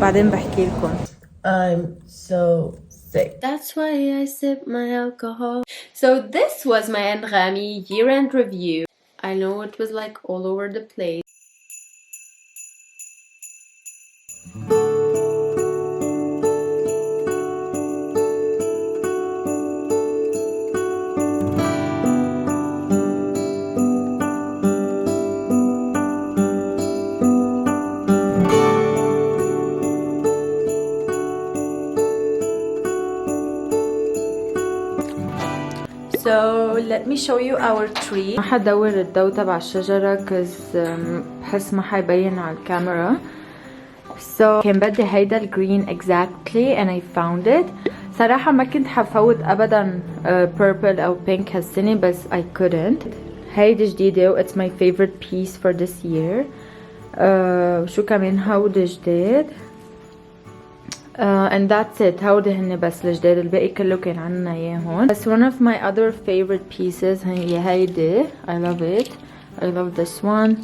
بعدين بحكي لكم. I'm so sick. That's why I sip my alcohol. So this was my Anghami year-end review. I know it was like all over the place. So let me show you our tree. ما حدور الضوء تبع الشجرة cause بحس ما حيبين على الكاميرا. So كان بدي هيدا الجرين exactly and I found it. صراحة ما كنت حفوت أبدا purple أو pink هالسنة بس I couldn't. هيدي جديدة و it's my favorite piece for this year. شو كمان هودي جديد. And that's it. هودي هن بس الجداد الباقي كله كان عنا اياه هون. بس one of my other favorite pieces هي هيدي. I love it. I love this one.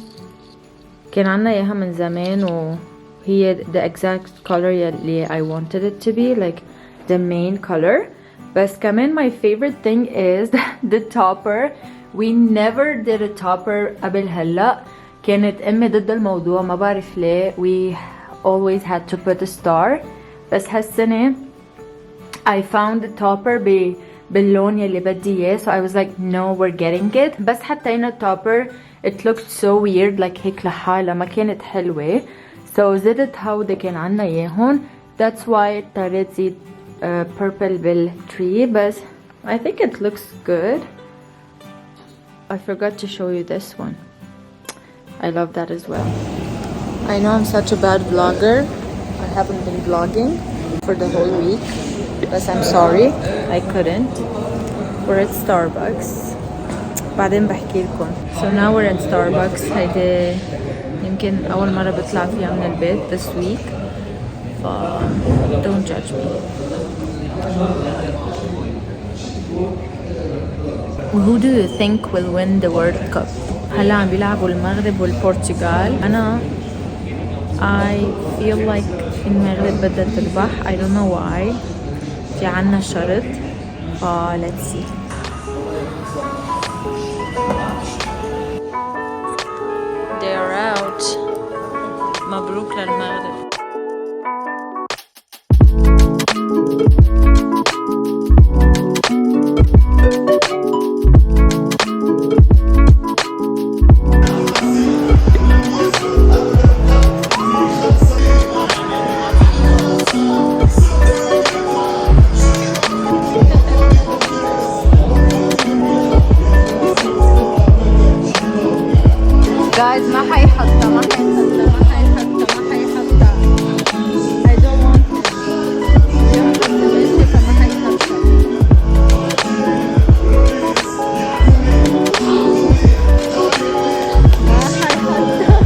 كان عنا اياها من زمان وهي the exact color يلي I wanted it to be like the main color. بس كمان my favorite thing is the topper. We never did a topper قبل هلا. كانت امي ضد الموضوع ما بعرف ليه. We always had to put a star. بس هالسنة I found the topper باللون يلي بدي اياه so I was like no we're getting it. بس حطينا topper it looked so weird like هيك لحالها ما كانت حلوة so زدت هودي كان عنا اياهن. That's why اضطريت زيد purple بالtree بس I think it looks good. I forgot to show you this one. I love that as well. I know I'm such a bad vlogger. I haven't been vlogging for the whole week, but I'm sorry I couldn't. We're at Starbucks. بعدين بحكي لكم. So now we're at Starbucks. هيدي يمكن أول مرة بطلع فيها من البيت this week. ف don't judge me. Who do you think will win the World Cup? هلا عم بيلعبوا المغرب والبرتغال. أنا I feel like المغرب بدها تربح. I don't know why. في عنا شرط. Let's see. They are out. مبروك للمغرب. Guys, ما حيحطها ما حيحطها ما حيحطها ما حيحطها. I don't want it. يحط الوجه فما حيحطها. ما حيحطها.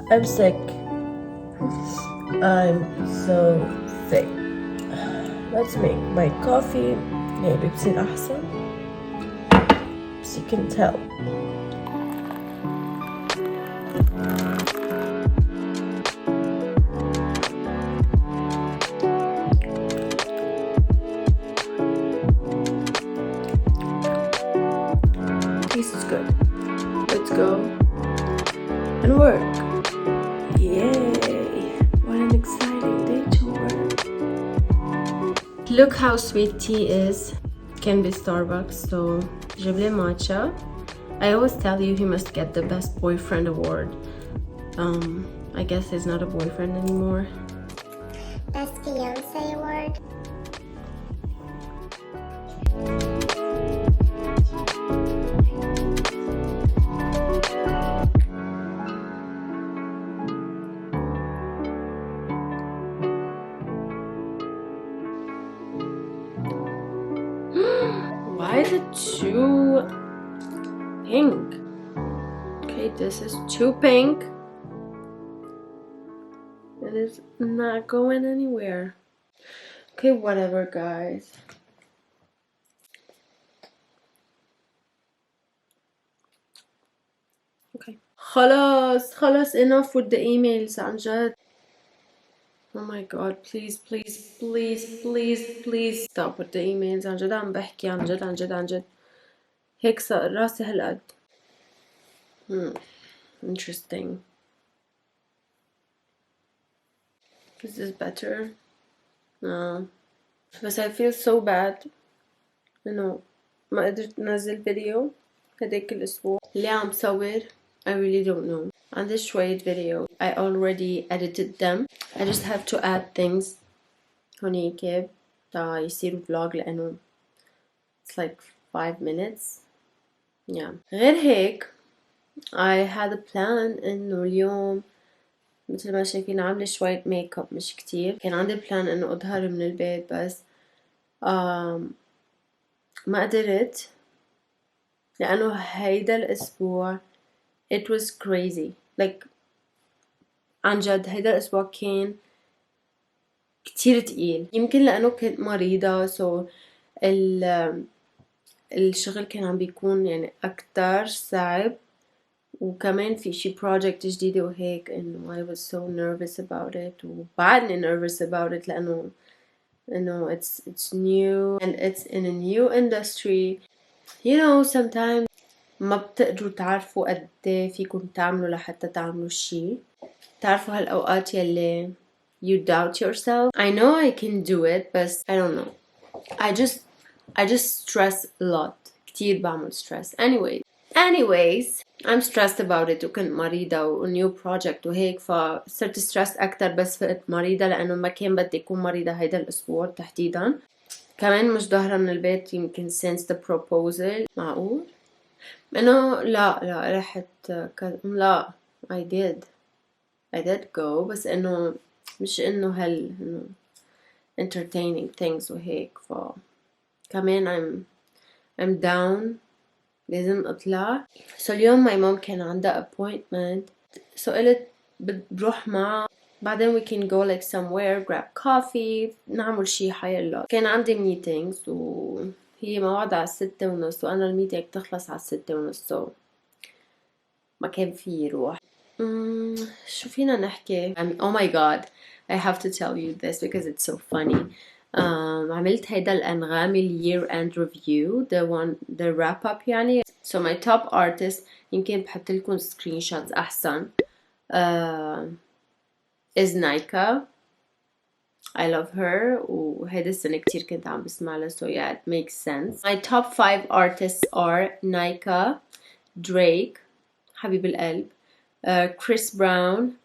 I'm sick. I'm so sick. Let's make my coffee. Maybe بصير أحسن. But you can tell. Tastes good. Let's go and work. Yay! What an exciting day to work. Look how sweet tea is. Can be Starbucks, so جيب لي matcha. I always tell you he must get the best boyfriend award. I guess he's not a boyfriend anymore. Best fiance award. Why is it too pink? Okay, this is too pink. It is not going anywhere. Okay, whatever, guys. Okay. خلاص enough with the emails عن جد. Oh my god, please stop with the emails. عن جد عم بحكي عن جد هيك صار راسي هالقد. Interesting. Is this better? No. بس I feel so bad إنه ما قدرت أنزل فيديو هداك الأسبوع. ليه عم صور؟ I really don't know. عندي شوية فيديو. I already edited them. I just have to add things هونيك تا يصيروا vlog لأنه it's like 5 minutes. Yeah. غير هيك I had a plan إنه اليوم مثل ما شايفين عاملة شوية ميك اب مش كتير. كان عندي بلان إنه أظهر من البيت بس ما قدرت لأنه هيدا الأسبوع it was crazy. like عن جد هيدا الأسبوع كان كتير تقيل. يمكن لأنه كنت مريضة so الشغل كان عم بيكون يعني أكتر صعب وكمان في شي project جديدة وهيك إنه I was so nervous about it وبعدني nervous about it لأنه it's new and it's in a new industry. You know sometimes ما بتقدروا تعرفوا قد ايه فيكم تعملوا لحتى تعملوا شي. تعرفوا هالأوقات يلي you doubt yourself. I know I can do it but I don't know. I just stress a lot. كتير بعمل stress. Anyways I'm stressed about it وكنت مريضة و new project وهيك فصرت stressed أكتر بس فقت مريضة لأنه ما كان بدي أكون مريضة هيدا الأسبوع تحديدا. كمان مش ظاهرة من البيت يمكن since the proposal. معقول؟ إنه لا رحت لا I did go بس إنه مش إنه إنه entertaining things وهيك كمان I'm down لازم أطلع. so اليوم my mom كان عندها appointment so قلت بروح معها بعدين we can go like somewhere grab coffee نعمل شي حيلا. كان عندي meetings وهي موعدها على 6:30 وأنا الميتينج تخلص على 6:30 so ما كان في روح. شو فينا نحكي؟ oh my god I have to tell you this because it's so funny. عملت هيدا الأنغامي year end review the wrap up يعني. so my top artist يمكن بحط لكم screenshots أحسن is Nika. I love her وهيدا السنة كتير كنت عم بسمع لها so yeah it makes sense. My top 5 artists are Nika, Drake حبيب القلب, Chris Brown,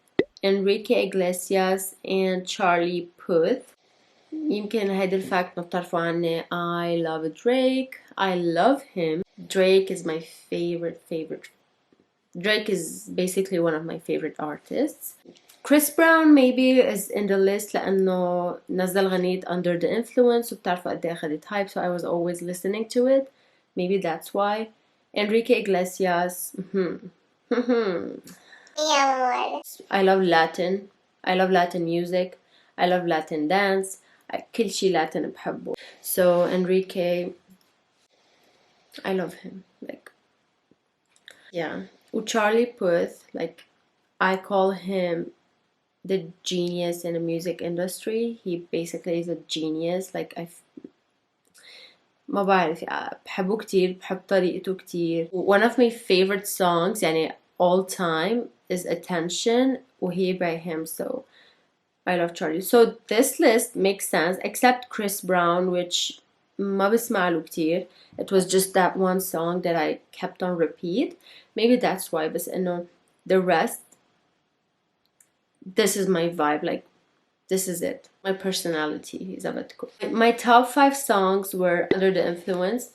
Enrique Iglesias and Charlie Puth. يمكن هيدا الفاكت ما بتعرفوا عني. I love Drake. I love him. Drake is my favorite. Drake is basically one of my favorite artists. Chris Brown maybe is in the list لأنه نزل غنية Under the Influence وبتعرفوا قد ايه أخدت hype so I was always listening to it. Maybe that's why. Enrique Iglesias. I love Latin. I love Latin music. I love Latin dance. كل شي Latin بحبه. So Enrique, I love him. Like, yeah. Charlie Puth, like, I call him the genius in the music industry. He basically is a genius. Like, ما بعرف بحبه كتير بحب طريقته كتير. One of my favorite songs يعني all time is Attention وهي by him. So I love Charlie. So this list makes sense except Chris Brown which ما بسمع له كتير. It was just that one song that I kept on repeat. Maybe that's why. بس إنه the rest, this is my vibe. Like, this is it. My personality is أبتكم. My top 5 songs were Under the Influence,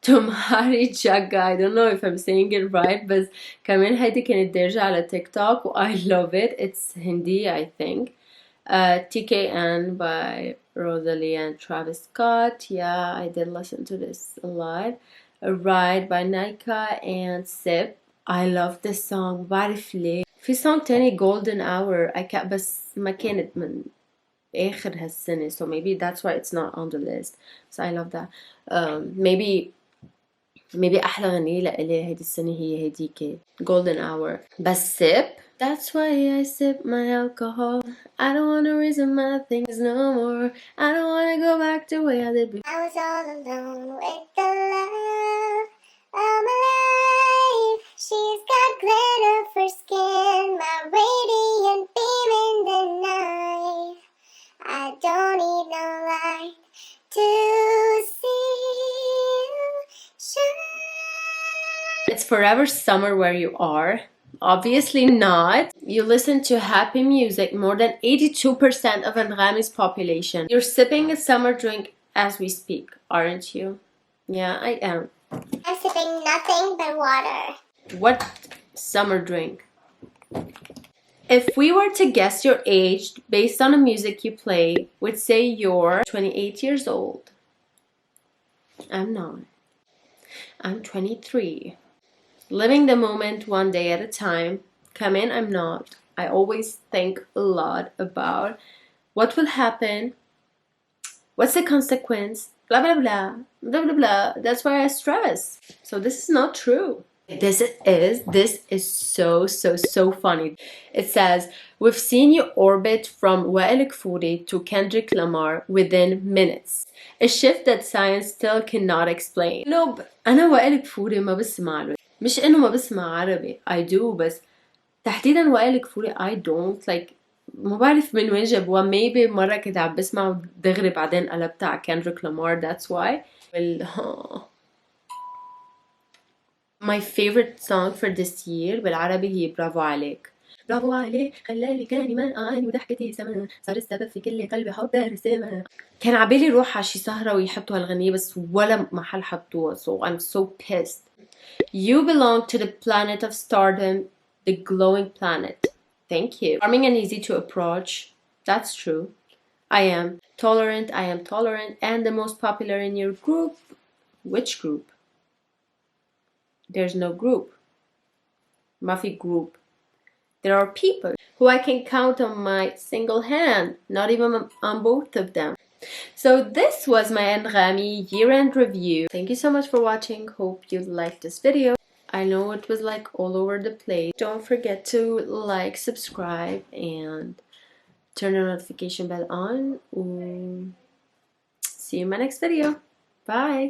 Tumhari Jagga. I don't know if I'm saying it right, but كمان هيدي كانت دارجة على تيك توك و I love it. It's Hindi, I think. TKN by Rosalie and Travis Scott. Yeah, I did listen to this a lot. A Ride by Nika and Sip. I love this song. بعرف ليه. في song تاني Golden Hour. بس ما كانت من آخر هالسنة, so maybe that's why it's not on the list. So I love that. Maybe أحلى غنية لإلي هيدي السنة هي هيديك Golden Hour. بس Sip. That's why I sip my alcohol. I don't wanna reason my things no more. I don't wanna go back to where I lived before. I was all alone with the love of my life. She's got glitter for skin, my radiant beam in the night. I don't need no light to see you shine. It's forever summer where you are. Obviously not. You listen to happy music more than 82% of Anghami's population. You're sipping a summer drink as we speak, aren't you? Yeah, I am. I'm sipping nothing but water. What summer drink? If we were to guess your age based on the music you play, we'd say you're 28 years old. I'm not. I'm 23. Living the moment one day at a time. Come in, I'm not. I always think a lot about what will happen, what's the consequence, blah blah blah, blah blah blah. That's why I stress. So this is not true. This is so funny. It says, we've seen you orbit from Wael Kfouri to Kendrick Lamar within minutes. A shift that science still cannot explain. No, أنا وائل كفوري ما بسمع له. مش إنه ما بسمع عربي. I do, بس تحديدا وائل كفوري I don't like. ما بعرف من وين جابوها. Maybe مرة كنت عم بسمع دغري بعدين قلبت على Kendrick Lamar. That's why. My favorite song for this year بالعربي هي برافو عليك. برافو عليك خلالي كلمة أعاني وضحكتي سما صار السبب في كل قلبي حب رسمة. كان عبالي روح على شي سهرة ويحطوا هالغنية بس ولا محل حطوها, so I'm so pissed. You belong to the planet of stardom, the glowing planet. Thank you. Charming and easy to approach. That's true. I am tolerant, and the most popular in your group. Which group? There's no group. Mafi group. There are people who I can count on my single hand, not even on both of them. So this was my Anghami year-end review. Thank you so much for watching. Hope you liked this video. I know it was like all over the place. Don't forget to like, subscribe, and turn the notification bell on. See you in my next video. Bye.